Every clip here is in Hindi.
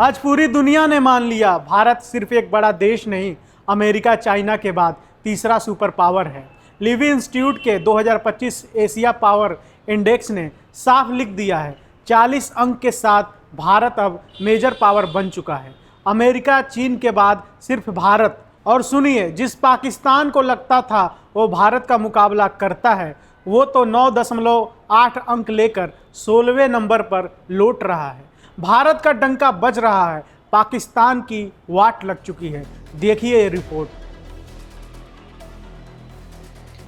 आज पूरी दुनिया ने मान लिया भारत सिर्फ एक बड़ा देश नहीं, अमेरिका चाइना के बाद तीसरा सुपर पावर है। लिवी इंस्टीट्यूट के 2025 एशिया पावर इंडेक्स ने साफ लिख दिया है, 40 अंक के साथ भारत अब मेजर पावर बन चुका है। अमेरिका चीन के बाद सिर्फ भारत, और सुनिए, जिस पाकिस्तान को लगता था वो भारत का मुकाबला करता है, वो तो 9.8 अंक लेकर 16वें नंबर पर लौट रहा है। भारत का डंका बज रहा है, पाकिस्तान की वाट लग चुकी है। देखिए ये रिपोर्ट।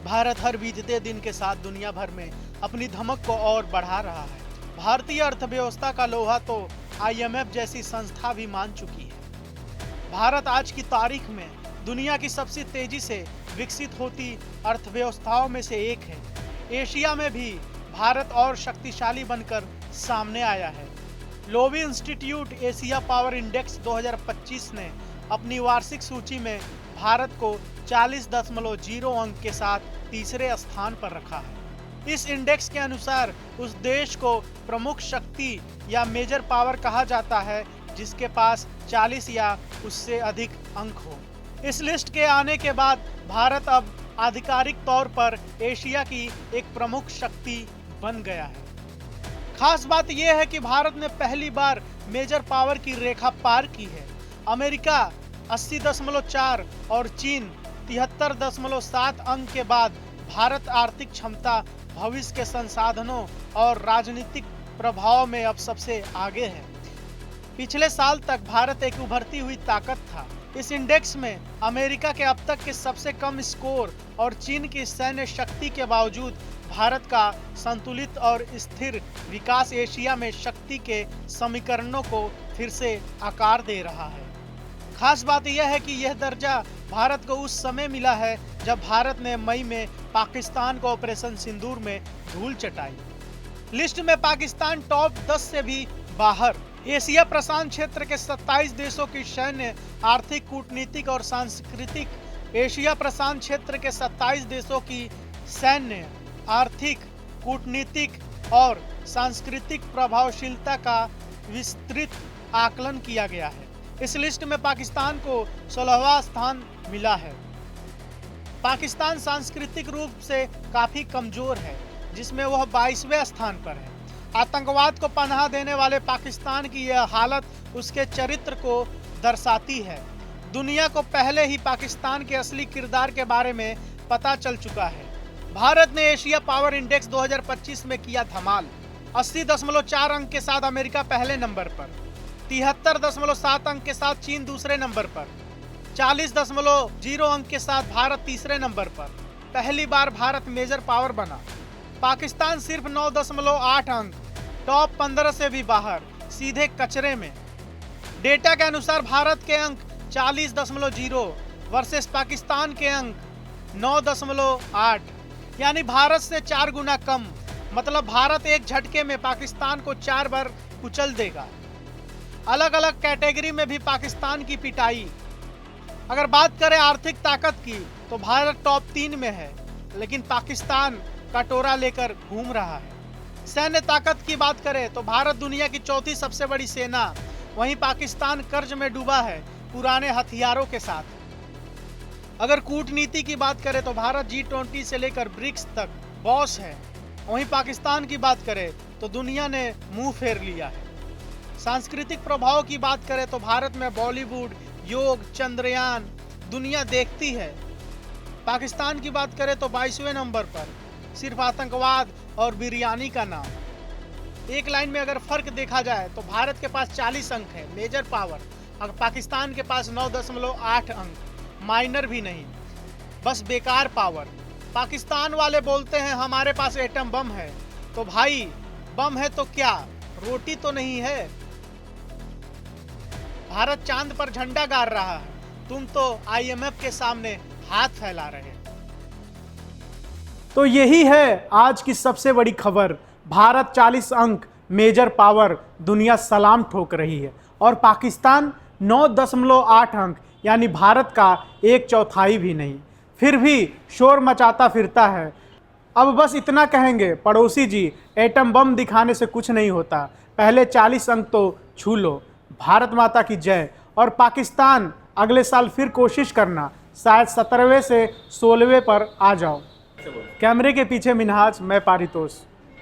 भारत हर बीतते दिन के साथ दुनिया भर में अपनी धमक को और बढ़ा रहा है। भारतीय अर्थव्यवस्था का लोहा तो IMF जैसी संस्था भी मान चुकी है। भारत आज की तारीख में दुनिया की सबसे तेजी से विकसित होती अर्थव्यवस्थाओं में से एक है। एशिया में भी भारत और शक्तिशाली बनकर सामने आया है। Loewi institute Asia power index 2025 ने अपनी वार्षिक सूची में भारत को 40.0 अंक के साथ तीसरे स्थान पर रखा है। इस इंडेक्स के अनुसार उस देश को प्रमुख शक्ति या मेजर पावर कहा जाता है जिसके पास 40 या उससे अधिक अंक हो। इस लिस्ट के आने के बाद भारत अब आधिकारिक तौर पर एशिया की एक प्रमुख शक्ति बन गया है। खास बात यह है कि भारत ने पहली बार मेजर पावर की रेखा पार की है। अमेरिका 80.4 और चीन 73.7 अंक के बाद भारत आर्थिक क्षमता, भविष्य के संसाधनों और राजनीतिक प्रभाव में अब सबसे आगे है। पिछले साल तक भारत एक उभरती हुई ताकत था। इस इंडेक्स में अमेरिका के अब तक के सबसे कम स्कोर और चीन की सैन्य शक्ति के बावजूद भारत का संतुलित और स्थिर विकास एशिया में शक्ति के समीकरणों को फिर से आकार दे रहा है। खास बात यह है कि यह दर्जा भारत को उस समय मिला है जब भारत ने मई में पाकिस्तान को ऑपरेशन सिंदूर में धूल चटाई। लिस्ट में पाकिस्तान टॉप 10 से भी बाहर। एशिया प्रशांत क्षेत्र के 27 देशों की सैन्य, आर्थिक, कूटनीतिक और सांस्कृतिक एशिया प्रशांत क्षेत्र के 27 देशों की सैन्य, आर्थिक, कूटनीतिक और सांस्कृतिक प्रभावशीलता का विस्तृत आकलन किया गया है। इस लिस्ट में पाकिस्तान को 16वां स्थान मिला है। पाकिस्तान सांस्कृतिक रूप से काफी कमजोर है, जिसमें वह 22वें स्थान पर है। आतंकवाद को पनाह देने वाले पाकिस्तान की यह हालत उसके चरित्र को दर्शाती है। दुनिया को पहले ही पाकिस्तान के असली किरदार के बारे में पता चल चुका है। भारत ने एशिया पावर इंडेक्स 2025 में किया धमाल। 80.4 अंक के साथ अमेरिका पहले नंबर पर, 73.7 अंक के साथ चीन दूसरे नंबर पर, 40.0 अंक के साथ भारत तीसरे नंबर पर। पहली बार भारत मेजर पावर बना। पाकिस्तान सिर्फ 9.8 अंक, टॉप 15 से भी बाहर, सीधे कचरे में। डेटा के अनुसार भारत के अंक 40.0 वर्सेस पाकिस्तान के अंक 9.8, यानी भारत से 4 गुना कम। मतलब भारत एक झटके में पाकिस्तान को 4 बार कुचल देगा। अलग अलग कैटेगरी में भी पाकिस्तान की पिटाई। अगर बात करें आर्थिक ताकत की तो भारत टॉप 3 में है, लेकिन पाकिस्तान कटोरा लेकर घूम रहा है। सैन्य ताकत की बात करें तो भारत दुनिया की चौथी सबसे बड़ी सेना, वहीं पाकिस्तान कर्ज में डूबा है पुराने हथियारों के साथ। अगर कूटनीति की बात करें तो भारत G20 से लेकर ब्रिक्स तक बॉस है, वहीं पाकिस्तान की बात करें तो दुनिया ने मुंह फेर लिया है। सांस्कृतिक प्रभाव की बात करें तो भारत में बॉलीवुड, योग, चंद्रयान दुनिया देखती है। पाकिस्तान की बात करें तो 22वें नंबर पर, सिर्फ आतंकवाद और बिरयानी का नाम। एक लाइन में अगर फर्क देखा जाए तो भारत के पास 40 अंक है मेजर पावर, अगर पाकिस्तान के पास 9.8 अंक, माइनर भी नहीं, बस बेकार पावर। पाकिस्तान वाले बोलते हैं हमारे पास एटम बम है, तो भाई बम है तो क्या, रोटी तो नहीं है। भारत चांद पर झंडा गाड़ रहा है, तुम तो IMF के सामने हाथ फैला रहे हैं। तो यही है आज की सबसे बड़ी खबर। भारत 40 अंक मेजर पावर, दुनिया सलाम ठोक रही है, और पाकिस्तान 9.8 अंक, यानी भारत का 1/4 भी नहीं, फिर भी शोर मचाता फिरता है। अब बस इतना कहेंगे, पड़ोसी जी, एटम बम दिखाने से कुछ नहीं होता, पहले 40 अंक तो छू लो। भारत माता की जय। और पाकिस्तान अगले साल फिर कोशिश करना, शायद 17वें से 16वें पर आ जाओ। कैमरे के पीछे मिनहाज, मैं पारितोष।